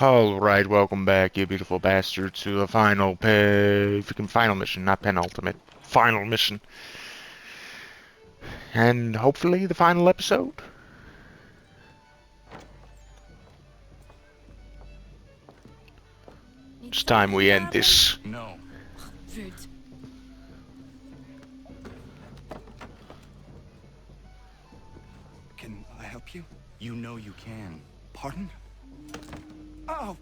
Alright, welcome back, you beautiful bastard, to the freaking final mission, not penultimate. Final mission. And hopefully the final episode. It's time we end this. No. Rude. Can I help you? You know you can. Pardon? Oh,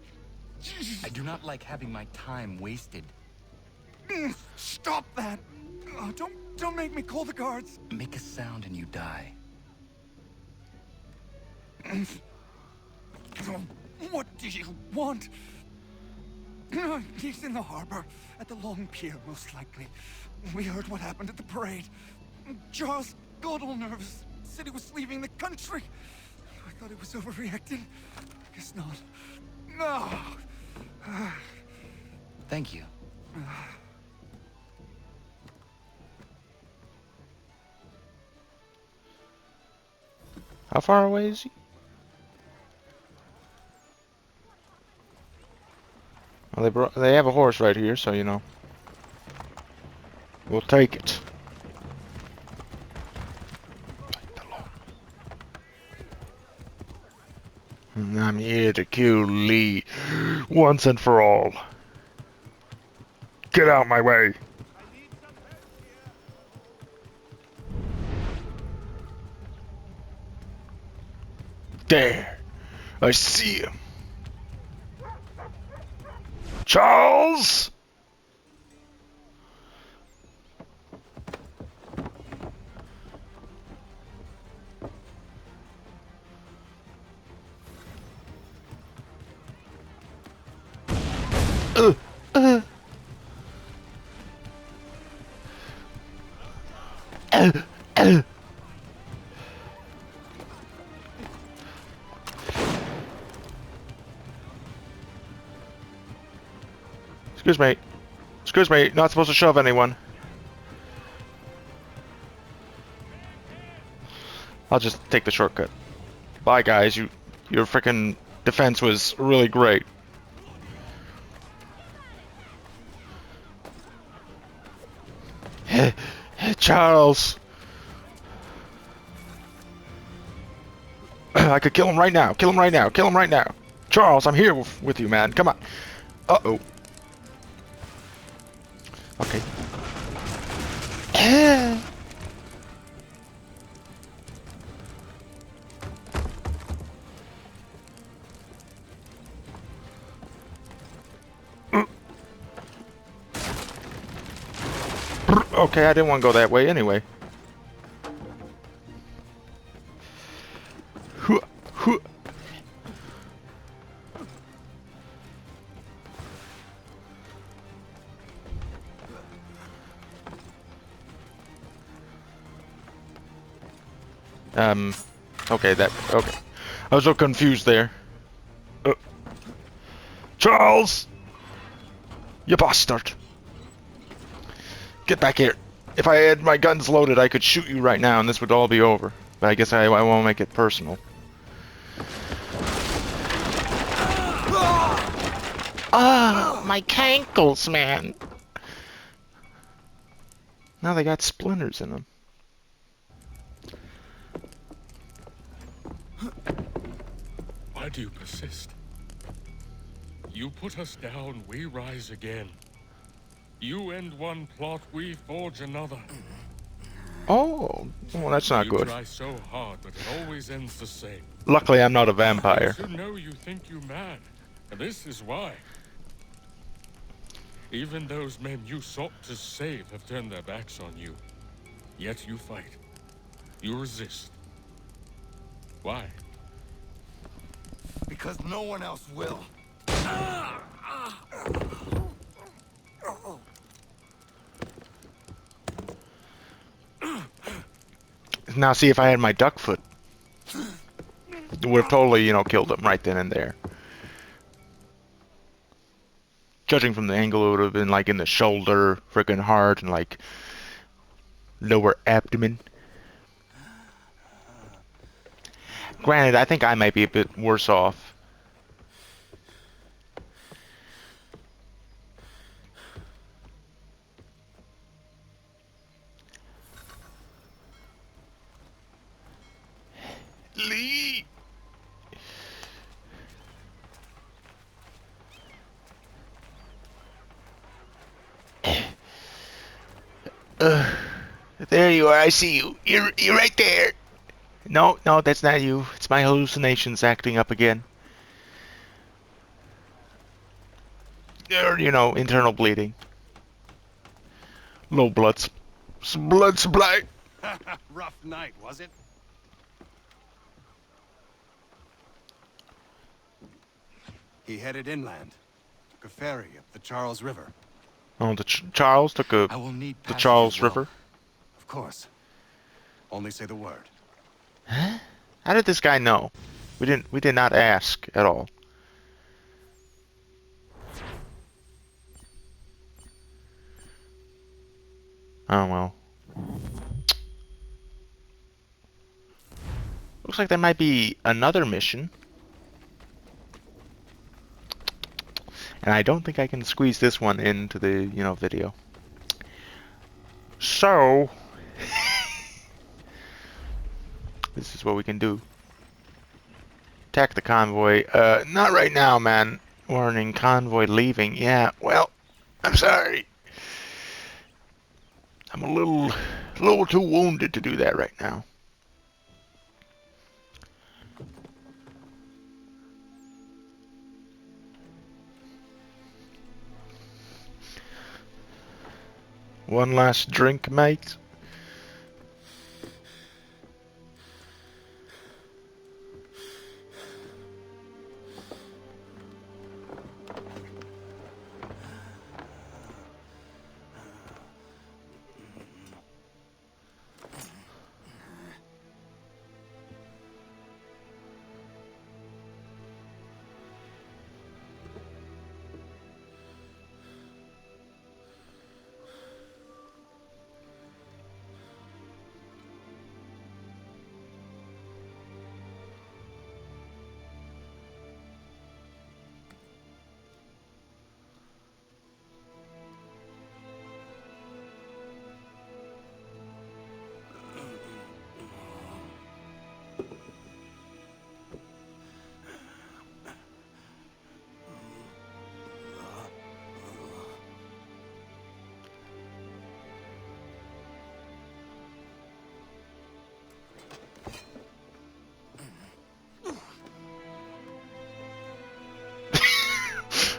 Jesus. I do not like having my time wasted. Stop that! Oh, don't make me call the guards. Make a sound and you die. What do you want? He's in the harbor, at the long pier, most likely. We heard what happened at the parade. Charles got all nervous. Said he was leaving the country. I thought he was overreacting. Guess not. No. Thank you. How far away is he? Well, they have a horse right here, so you know. We'll take it. I'm here to kill Lee once and for all. Get out my way. There. I see him. Charles! Uh, uh. Uh, uh. Excuse me. Excuse me, not supposed to shove anyone. I'll just take the shortcut. Bye guys, your frickin' defense was really great. Charles! I could kill him right now, kill him right now, kill him right now. Charles, I'm here with you, man, come on. Uh-oh. Okay. Okay, I didn't want to go that way anyway. Okay, okay. I was so confused there. Charles! You bastard! Get back here. If I had my guns loaded, I could shoot you right now and this would all be over. But I guess I won't make it personal. Ah, my cankles, man! Now they got splinters in them. Why do you persist? You put us down, we rise again. You end one plot, we forge another. Oh, well, that's not good. You try so hard, but it always ends the same. Luckily, I'm not a vampire. You know you think you mad, and this is why. Even those men you sought to save have turned their backs on you. Yet you fight. You resist. Why? Because no one else will. Now see, if I had my duck foot, it would have totally, you know, killed him right then and there. Judging from the angle, it would have been like in the shoulder, freaking heart, and like lower abdomen. Granted, I think I might be a bit worse off. Lee. Uh, there you are. I see you. You're right there. No, no, that's not you. It's my hallucinations acting up again. Or, you know, internal bleeding. Low blood supply. Rough night, was it? He headed inland. Took a ferry up the Charles River. Oh, the Charles took I will need the passage Charles as well. River. Of course. Only say the word. Huh? How did this guy know? We did not ask at all. Oh well. Looks like there might be another mission. And I don't think I can squeeze this one into the, you know, video. So, this is what we can do. Attack the convoy. Not right now, man. Warning, convoy leaving. Yeah, well, I'm sorry. I'm a little too wounded to do that right now. One last drink, mate.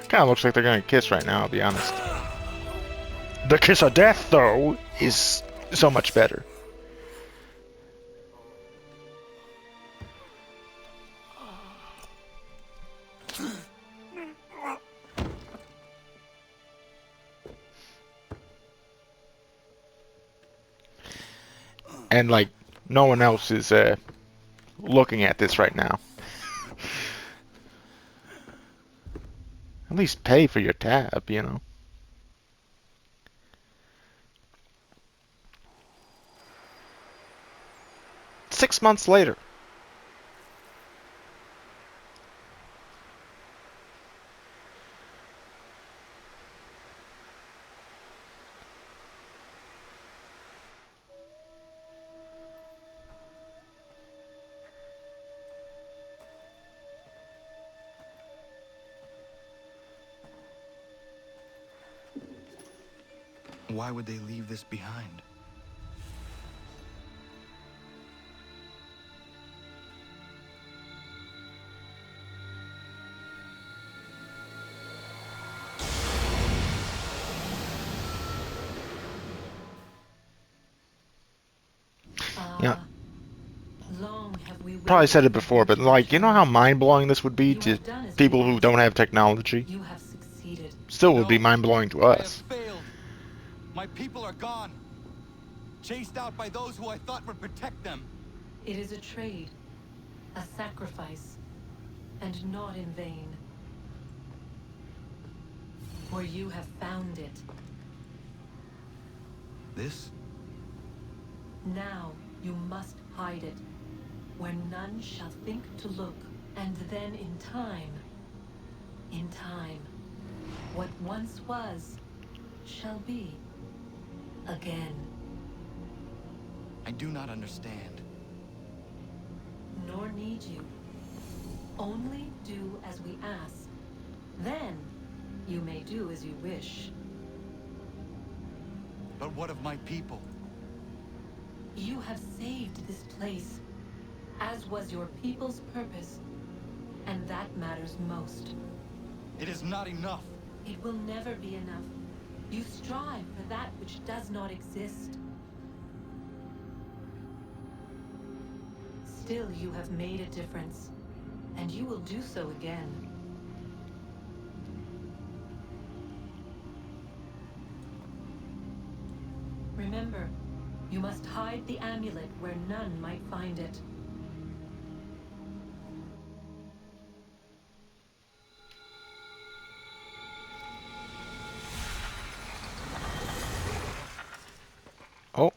Kind of looks like they're gonna kiss right now, I'll be honest. The kiss of death, though, is so much better. And, like, no one else is looking at this right now. At least pay for your tab, you know. Six months later. Why would they leave this behind? Yeah. Long have we Probably said it waited before, but for like, you know how return. mind-blowing this would be You to have done as people we who asked. don't have technology? You have succeeded. Still would be No. mind-blowing to I have us. failed. My people are gone. Chased out by those who I thought would protect them. It is a trade, a sacrifice, and not in vain. For you have found it. This? Now you must hide it, where none shall think to look. And then in time, what once was, shall be again. I do not understand. nor need you. Only do as we ask. Then, you may do as you wish. But what of my people? You have saved this place, as was your people's purpose, and that matters most. It is not enough. It will never be enough. You strive for that which does not exist. Still, you have made a difference, and you will do so again. Remember, you must hide the amulet where none might find it. Oh.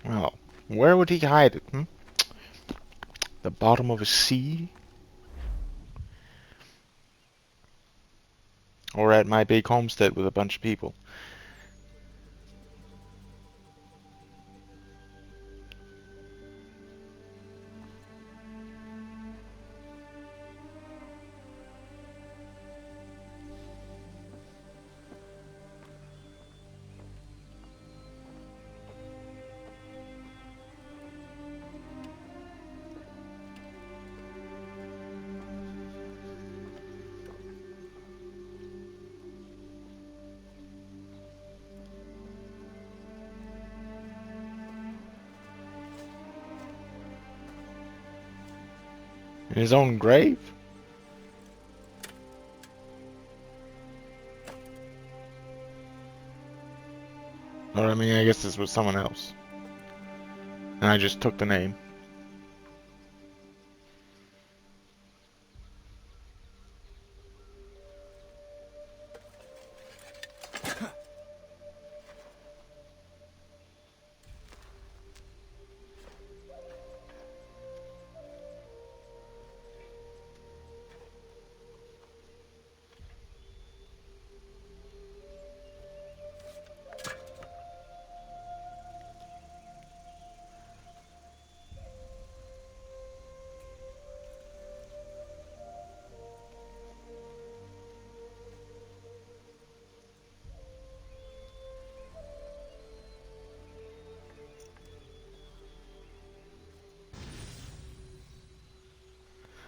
Well, where would he hide it, hmm? The bottom of a sea? Or at my big homestead with a bunch of people? In his own grave? Or, I mean, I guess this was someone else. And I just took the name.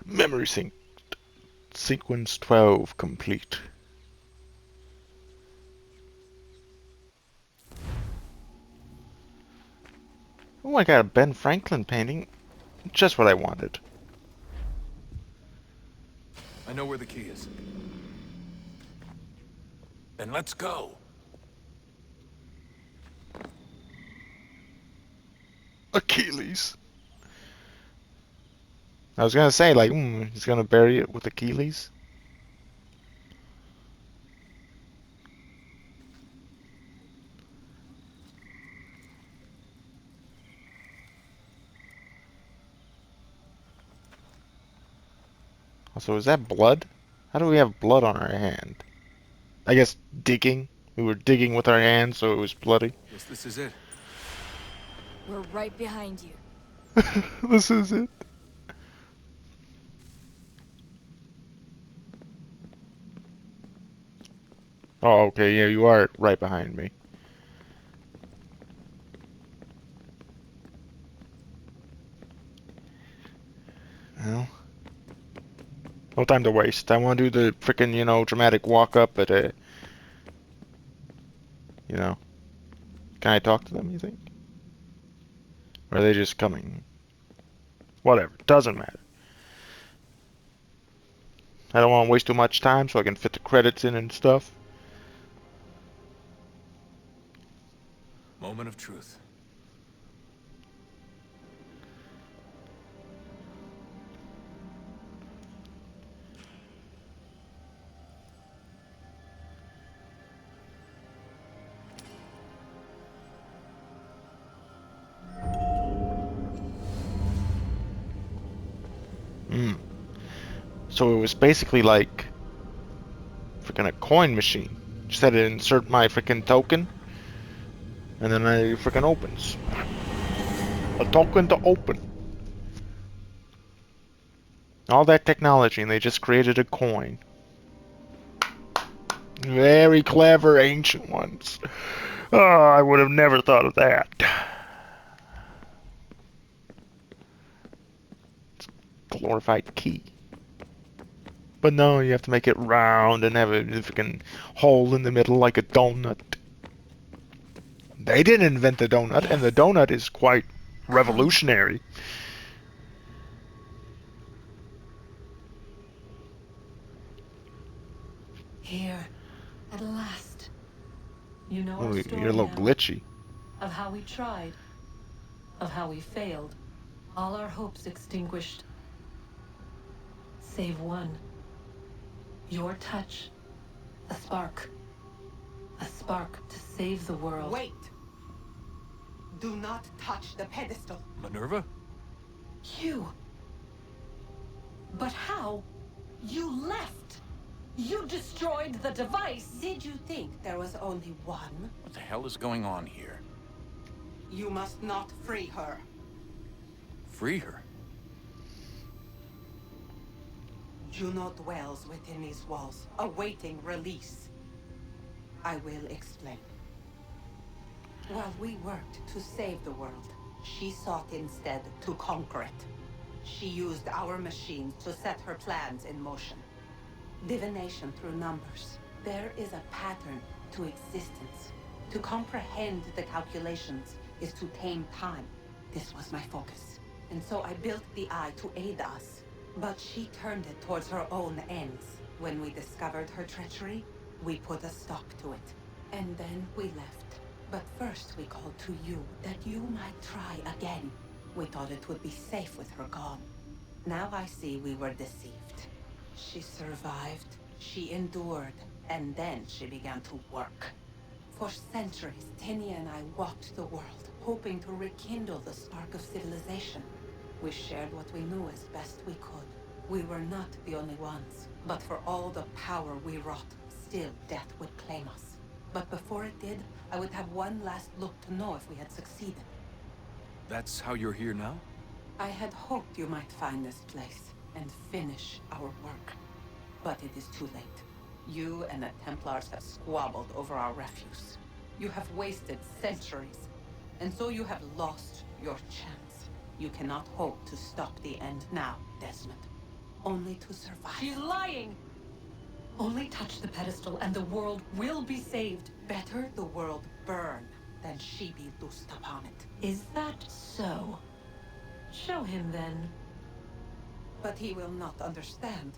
Memory sync. Sequence 12 complete. Oh, I got a Ben Franklin painting. Just what I wanted. I know where the key is. Then let's go. Achilles. I was gonna say, like, he's gonna bury it with Achilles. Also, is that blood? How do we have blood on our hand? I guess digging. We were digging with our hands, so it was bloody. Guess this is it. We're right behind you. This is it. Oh, okay, yeah, you are right behind me. Well, no time to waste. I want to do the frickin', dramatic walk up, but, you know. Can I talk to them, you think? Or are they just coming? Whatever, doesn't matter. I don't want to waste too much time so I can fit the credits in and stuff. Moment of truth. So it was basically like freaking a coin machine. Just had to insert my freaking token, and then it freaking opens. A token to open. All that technology, and they just created a coin. Very clever ancient ones. Oh, I would have never thought of that. Glorified key. But no, you have to make it round and have a freaking hole in the middle like a donut. They didn't invent the donut, and the donut is quite revolutionary. Here, at last. You know Oh, our you're a story little now. glitchy. Of how we tried. Of how we failed. All our hopes extinguished. Save one. Your touch. A spark. A spark to save the world. Wait! Do not touch the pedestal. Minerva? You. But how? You left. You destroyed the device. Did you think there was only one? What the hell is going on here? You must not free her. Free her? Juno dwells within these walls, awaiting release. I will explain. While we worked to save the world, she sought instead to conquer it. She used our machines to set her plans in motion. Divination through numbers. There is a pattern to existence. To comprehend the calculations is to tame time. This was my focus. And so I built the eye to aid us. But she turned it towards her own ends. When we discovered her treachery, we put a stop to it. And then we left. But first we called to you, that you might try again. We thought it would be safe with her gone. Now I see we were deceived. She survived, she endured, and then she began to work. For centuries, Tinia and I walked the world, hoping to rekindle the spark of civilization. We shared what we knew as best we could. We were not the only ones, but for all the power we wrought, still death would claim us. But before it did, I would have one last look to know if we had succeeded. That's how you're here now? I had hoped you might find this place and finish our work. But it is too late. You and the Templars have squabbled over our refuse. You have wasted centuries, and so you have lost your chance. You cannot hope to stop the end now, Desmond. Only to survive. She's lying! Only touch the pedestal and the world will be saved. Better the world burn than she be loosed upon it. Is that so? Show him then. But he will not understand.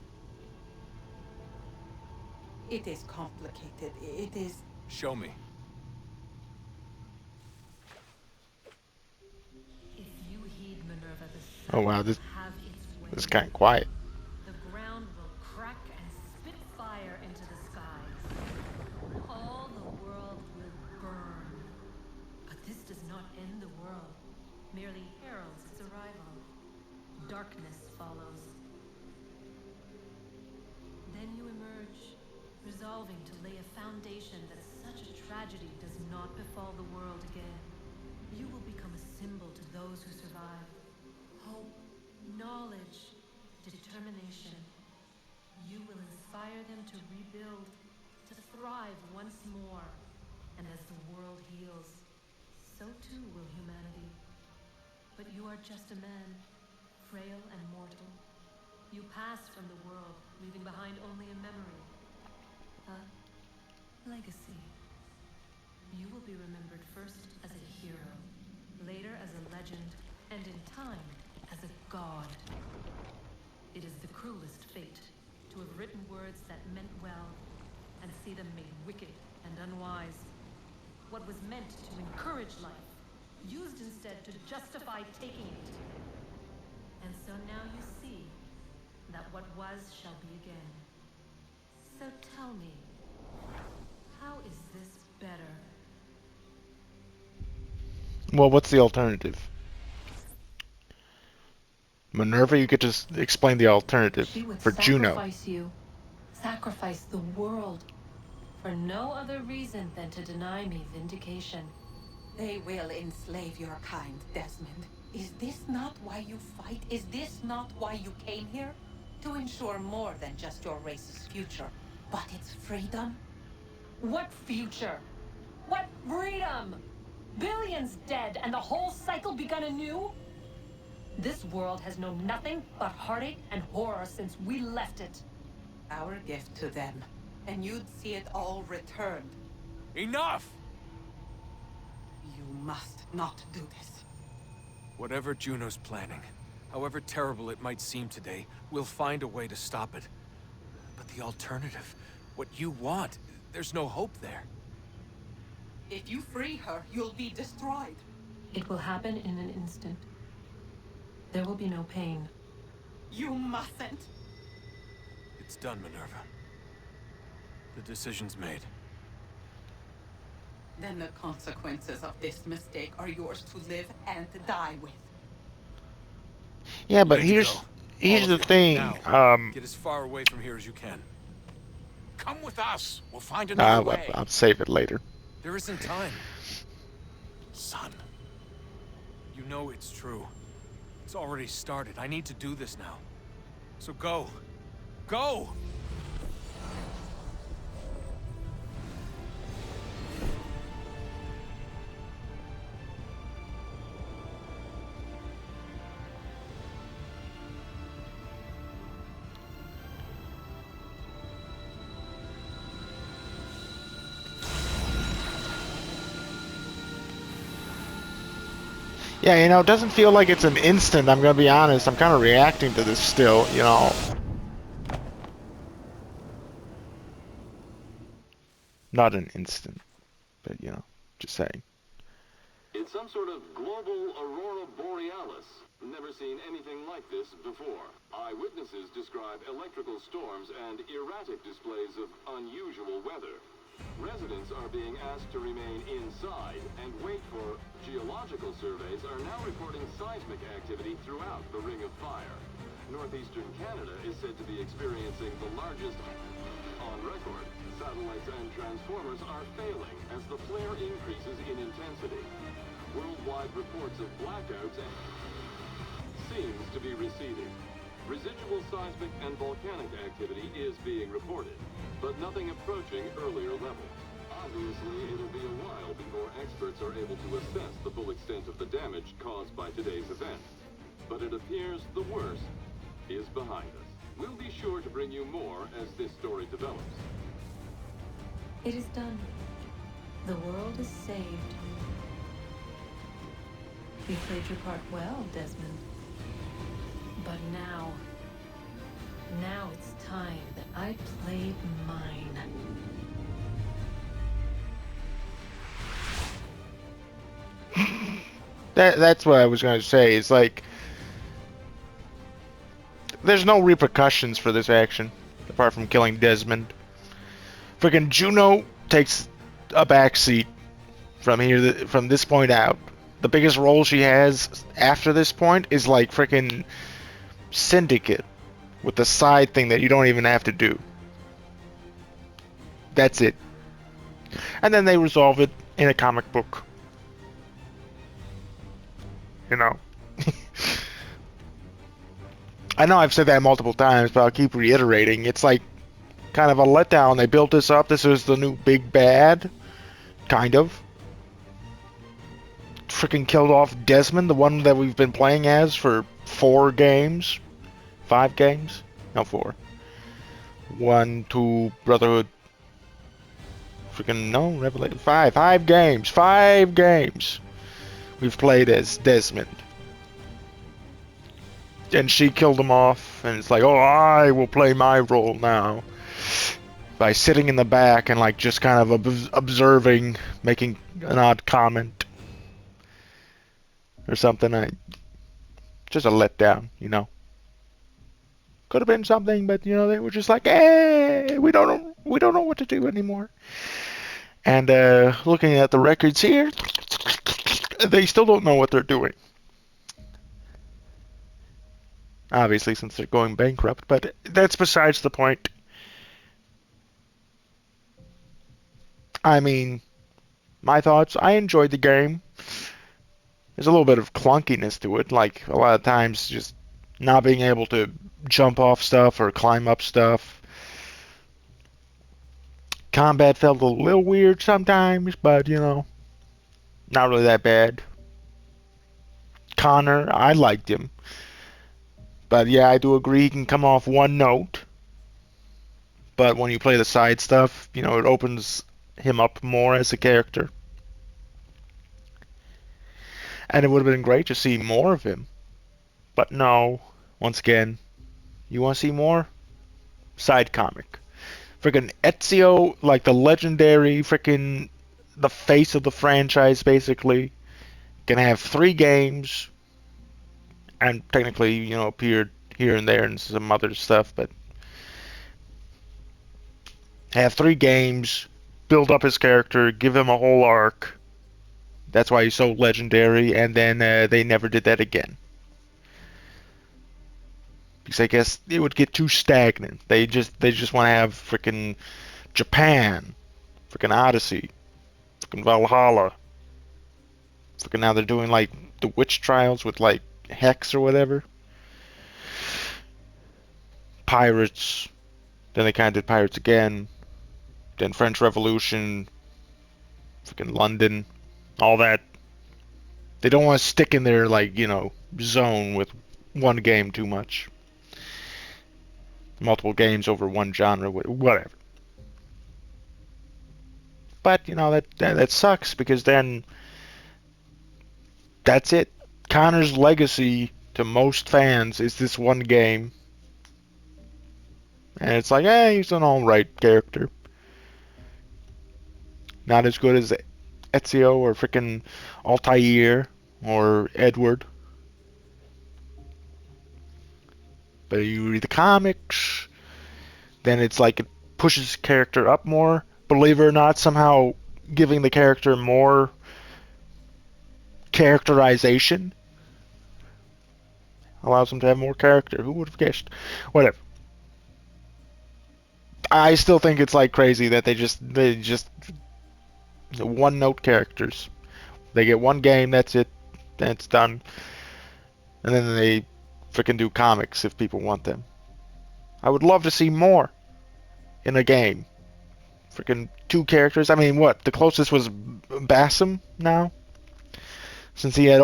It is complicated. It is... Show me. If you heed Minerva, the Oh sun wow, will this have its way. is kind of quiet. The ground will crack and spit fire into the skies. All the world will burn. But this does not end the world, merely heralds its arrival. Darkness follows. Then you emerge, resolving to lay a foundation that such a tragedy does not befall the world again. You will become a symbol to those who survive. Hope, knowledge, determination. You will inspire them to rebuild, to thrive once more. And as the world heals, so too will humanity. But you are just a man, frail and mortal. You pass from the world, leaving behind only a memory. A legacy. You will be remembered first as a hero, later as a legend, and in time, as a god. It is the cruelest fate to have written words that meant well, and see them made wicked and unwise. What was meant to encourage life, used instead to justify taking it. And so now you see that what was shall be again. So tell me, how is this better? Well, what's the alternative? Minerva, you get to explain the alternative She would for Juno. sacrifice you. Sacrifice the world. For no other reason than to deny me vindication. They will enslave your kind, Desmond. Is this not why you fight? Is this not why you came here? To ensure more than just your race's future, but its freedom? What future? What freedom? Billions dead and the whole cycle begun anew? This world has known nothing but heartache and horror since we left it. Our gift to them, and you'd see it all returned. Enough! You must not do this. Whatever Juno's planning, however terrible it might seem today, we'll find a way to stop it. But the alternative, what you want, there's no hope there. If you free her, you'll be destroyed. It will happen in an instant. There will be no pain. You mustn't. It's done, Minerva. The decision's made. Then the consequences of this mistake are yours to live and die with. Yeah, but Ready to here's go. here's All the of you, thing. now. Get as far away from here as you can. Come with us. We'll find another I'll, way. I'll save it later. There isn't time. Son. You know it's true. It's already started. I need to do this now. So go. Go! Yeah, you know, it doesn't feel like it's an instant, I'm gonna be honest. I'm kind of reacting to this still, you know. Not an instant, but, you know, just saying. It's some sort of global aurora borealis. Never seen anything like this before. Eyewitnesses describe electrical storms and erratic displays of unusual weather. Residents are being asked to remain inside and wait for geological surveys are now reporting seismic activity throughout the Ring of Fire. Northeastern Canada is said to be experiencing the largest on record. Satellites and transformers are failing as the flare increases in intensity. Worldwide reports of blackouts seems to be receding. Residual seismic and volcanic activity is being reported, but nothing approaching earlier levels. Obviously, it'll be a while before experts are able to assess the full extent of the damage caused by today's event. But it appears the worst is behind us. We'll be sure to bring you more as this story develops. It is done. The world is saved. You played your part well, Desmond. But now it's time that I played mine. That's what I was gonna say. It's like there's no repercussions for this action apart from killing Desmond. Freaking Juno takes a backseat from here, from this point out. The biggest role she has after this point is like freaking Syndicate with the side thing that you don't even have to do. That's it. And then they resolve it in a comic book. You know. I know I've said that multiple times, but I'll keep reiterating. It's like kind of a letdown. They built this up. This is the new big bad. Kind of. Freaking killed off Desmond, the one that we've been playing as for 4 games. 5 games? No, 4. 1, 2, Brotherhood. Freaking, no, Revelation. 5. 5 games. 5 games. We've played as Desmond. And she killed him off, and it's like, oh, I will play my role now. By sitting in the back and like just kind of observing, making an odd comment. Or something. Just a letdown, you know. Could have been something, but you know, they were just like, hey, we don't know what to do anymore. And looking at the records here, they still don't know what they're doing. obviously, since they're going bankrupt, but that's besides the point. I mean, my thoughts, I enjoyed the game. There's a little bit of clunkiness to it, like a lot of times just not being able to jump off stuff or climb up stuff. Combat felt a little weird sometimes, but not really that bad. Connor, I liked him. But yeah, I do agree he can come off one note. But when you play the side stuff, it opens him up more as a character. And it would have been great to see more of him. But no, once again, you want to see more? Side comic. Freaking Ezio, like the legendary freaking the face of the franchise, basically, gonna have 3 games, and technically, appeared here and there and some other stuff, but have 3 games, build up his character, give him a whole arc. That's why he's so legendary, and then they never did that again. Because I guess it would get too stagnant. They just want to have freaking Japan, freaking Odyssey, freaking Valhalla. Freaking now they're doing like the witch trials with like Hex or whatever. Pirates. Then they kind of did Pirates again. Then French Revolution. Freaking London. All that. They don't want to stick in their like zone with one game too much. Multiple games over one genre, whatever. But that sucks because then that's it. Connor's legacy to most fans is this one game. And it's like, he's an alright character. Not as good as Ezio or freaking Altair or Edward. But you read the comics, then it's like it pushes the character up more. Believe it or not, somehow giving the character more characterization allows them to have more character. Who would have guessed? Whatever. I still think it's like crazy that they just one-note characters. They get one game, that's it, then it's done, and then they freaking do comics if people want them. I would love to see more in a game. Freaking 2 characters. I mean, what? The closest was Bassam now, since he had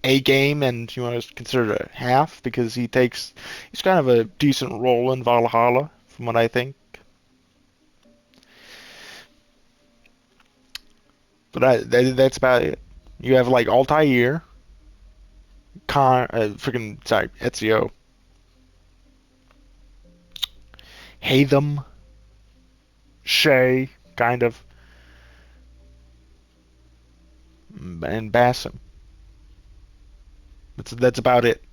a game, and you want to consider it a half because he's kind of a decent role in Valhalla, from what I think. But that's about it. You have like Altair, Ezio, Hatham, Shay, kind of, and Bassam. That's about it.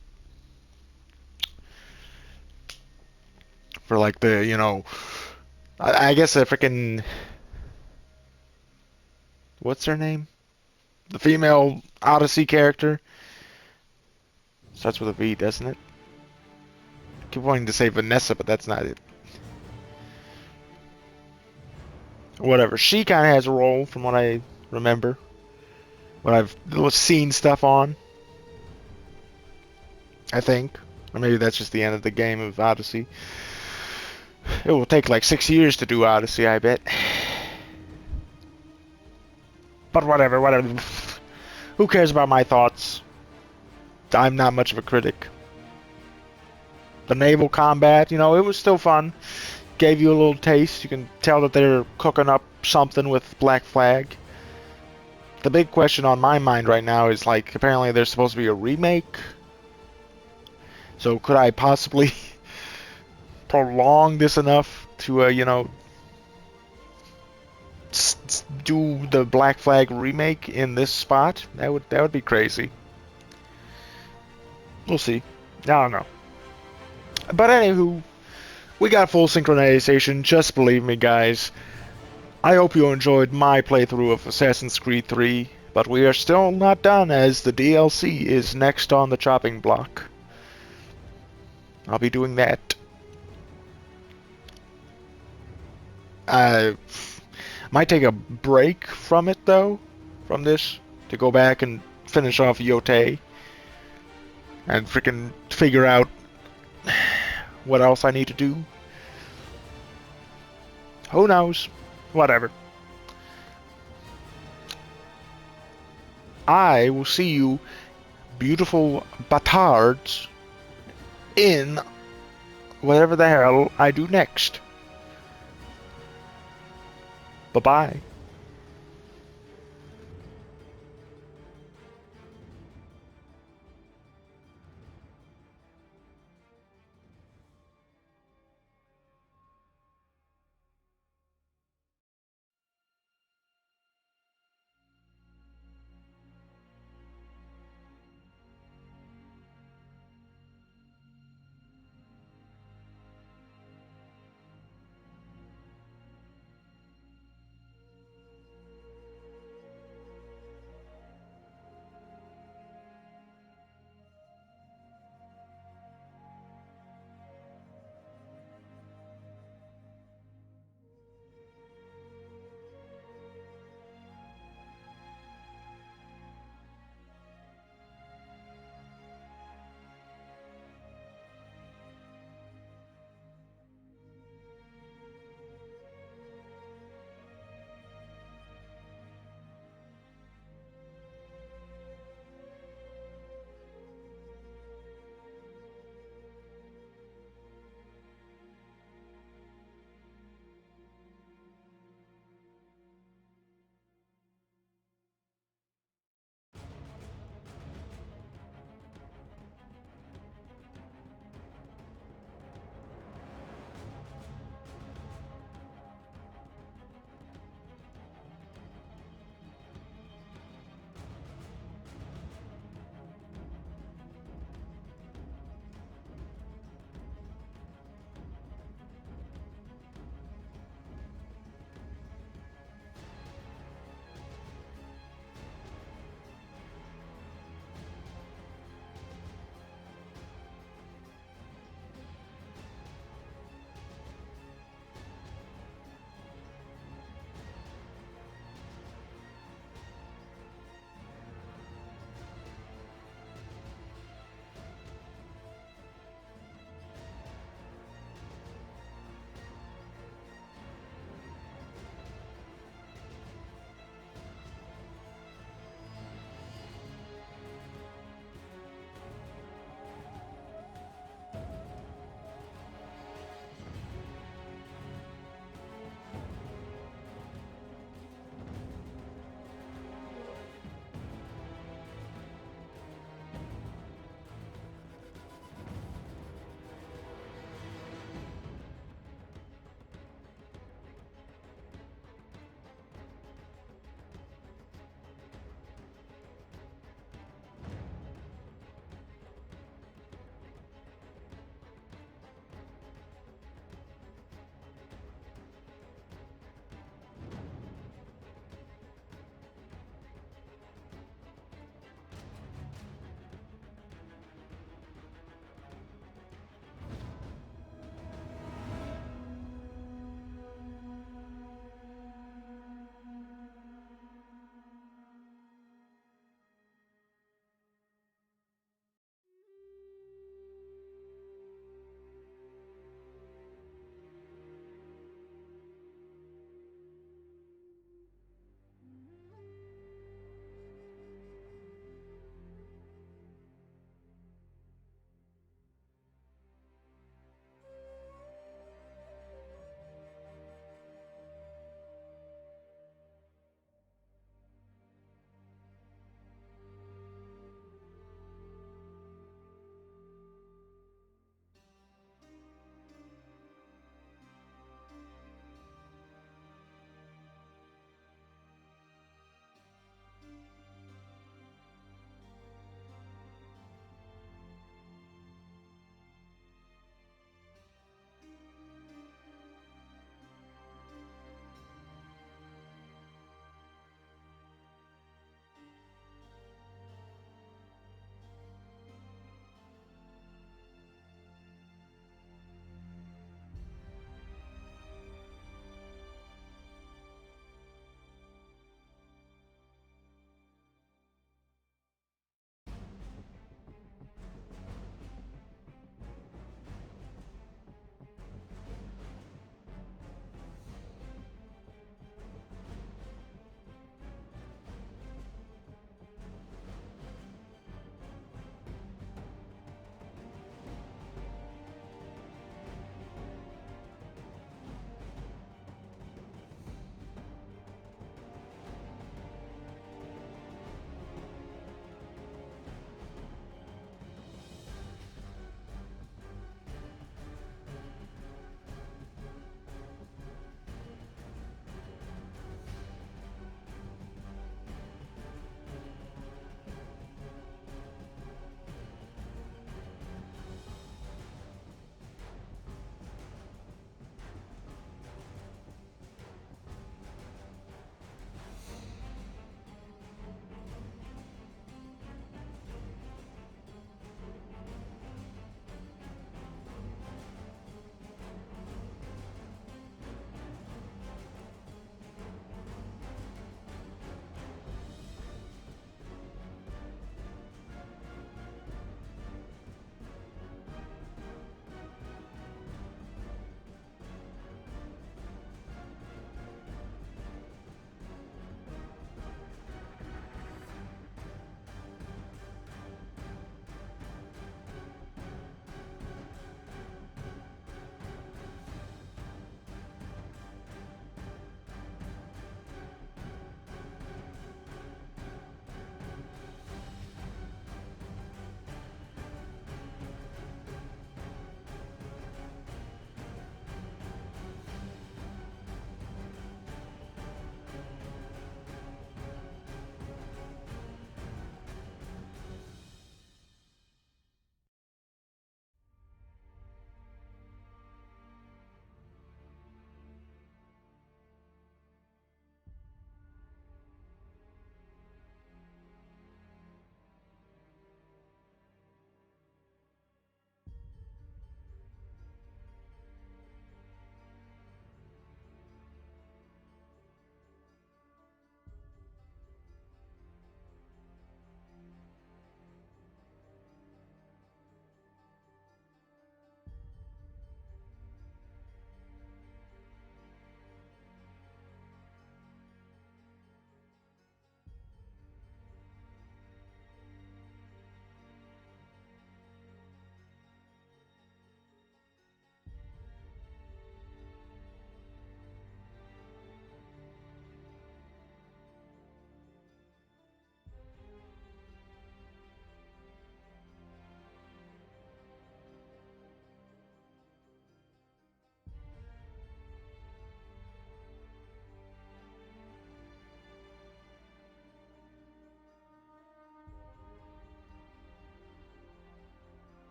For like the I guess a freaking what's her name? The female Odyssey character. Starts with a V, doesn't it? I keep wanting to say Vanessa, but that's not it. Whatever. She kind of has a role, from what I remember. What I've seen stuff on. I think. Or maybe that's just the end of the game of Odyssey. It will take like 6 years to do Odyssey, I bet. But whatever. Who cares about my thoughts? I'm not much of a critic. The naval combat, it was still fun. Gave you a little taste. You can tell that they're cooking up something with Black Flag. The big question on my mind right now is, like, apparently there's supposed to be a remake. So could I possibly prolong this enough to, do the Black Flag remake in this spot? That would be crazy. We'll see. I don't know. But anywho, we got full synchronization, just believe me, guys. I hope you enjoyed my playthrough of Assassin's Creed 3, but we are still not done, as the DLC is next on the chopping block. I'll be doing that. I might take a break from it though, from this, to go back and finish off Yote and freaking figure out what else I need to do. Who knows? Whatever. I will see you, beautiful batards, in whatever the hell I do next. Bye-bye.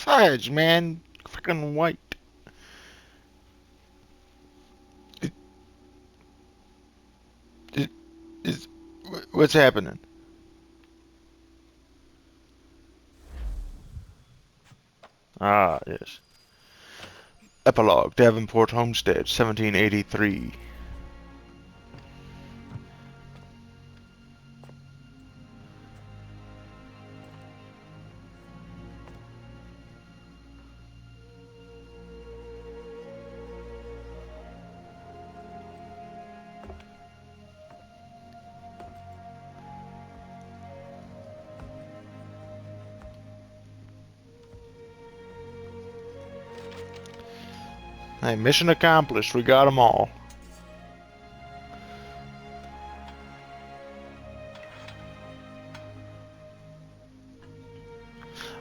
Fudge, man. Fucking white. It, it, what's happening? Ah, yes. Epilogue, Davenport Homestead, 1783. Hey, mission accomplished. We got them all.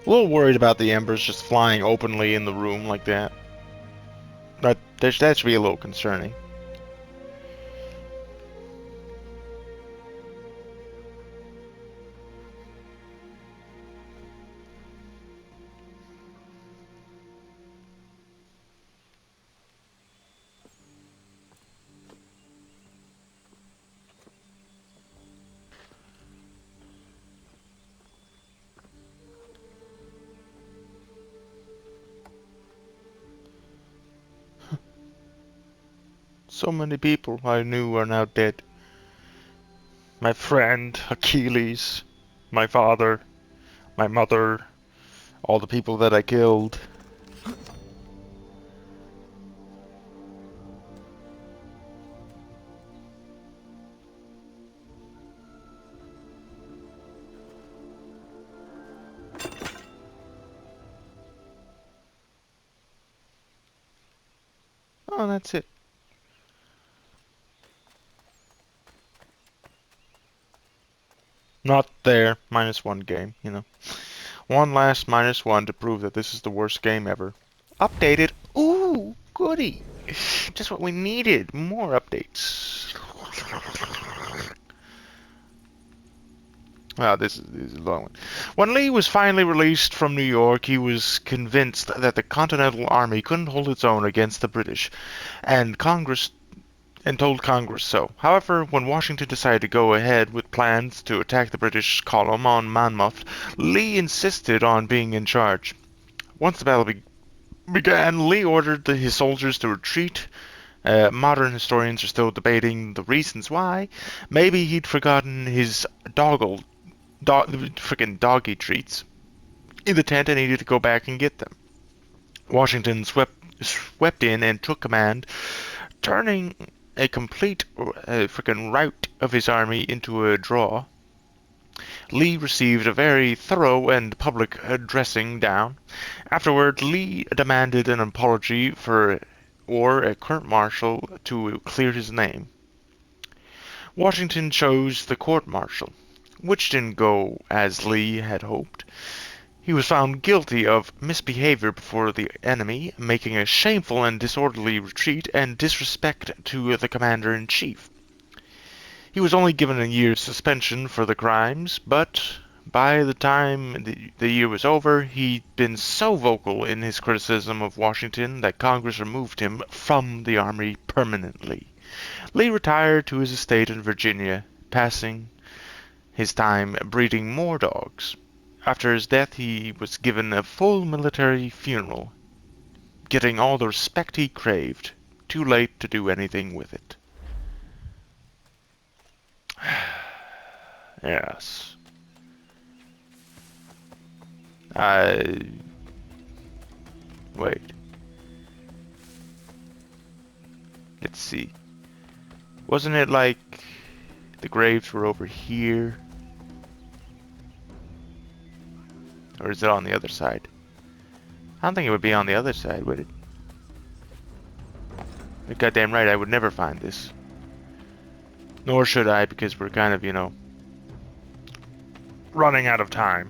A little worried about the embers just flying openly in the room like that. That should be a little concerning. So many people I knew are now dead. My friend, Achilles, my father, my mother, all the people that I killed. Oh, that's it. Not there. -1 game, you know. One last -1 to prove that this is the worst game ever. Updated. Ooh, goody. Just what we needed. More updates. Wow, this is a long one. When Lee was finally released from New York, he was convinced that the Continental Army couldn't hold its own against the British, and told Congress so. However, when Washington decided to go ahead with plans to attack the British column on Monmouth, Lee insisted on being in charge. Once the battle began, Lee ordered his soldiers to retreat. Modern historians are still debating the reasons why. Maybe he'd forgotten his freaking doggy treats in the tent and needed to go back and get them. Washington swept in and took command, turning a complete freaking rout of his army into a draw. Lee received a very thorough and public dressing down. Afterward, Lee demanded an apology or a court-martial to clear his name. Washington chose the court-martial, which didn't go as Lee had hoped. He was found guilty of misbehavior before the enemy, making a shameful and disorderly retreat, and disrespect to the commander-in-chief. He was only given a year's suspension for the crimes, but by the time the year was over, he'd been so vocal in his criticism of Washington that Congress removed him from the Army permanently. Lee retired to his estate in Virginia, passing his time breeding more dogs. After his death, he was given a full military funeral, getting all the respect he craved. Too late to do anything with it. Yes. Wait. Let's see. Wasn't it like the graves were over here? Or is it on the other side? I don't think it would be on the other side, would it? You're goddamn right, I would never find this. Nor should I, because we're kind of, you know, running out of time.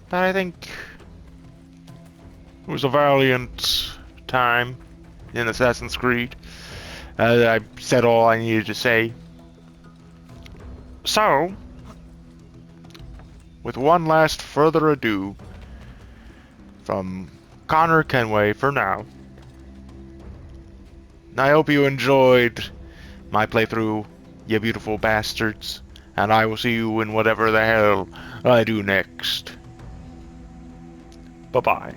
But I think it was a valiant time in Assassin's Creed. I said all I needed to say. So, with one last further ado, from Connor Kenway for now. I hope you enjoyed my playthrough, you beautiful bastards, and I will see you in whatever the hell I do next. Bye-bye.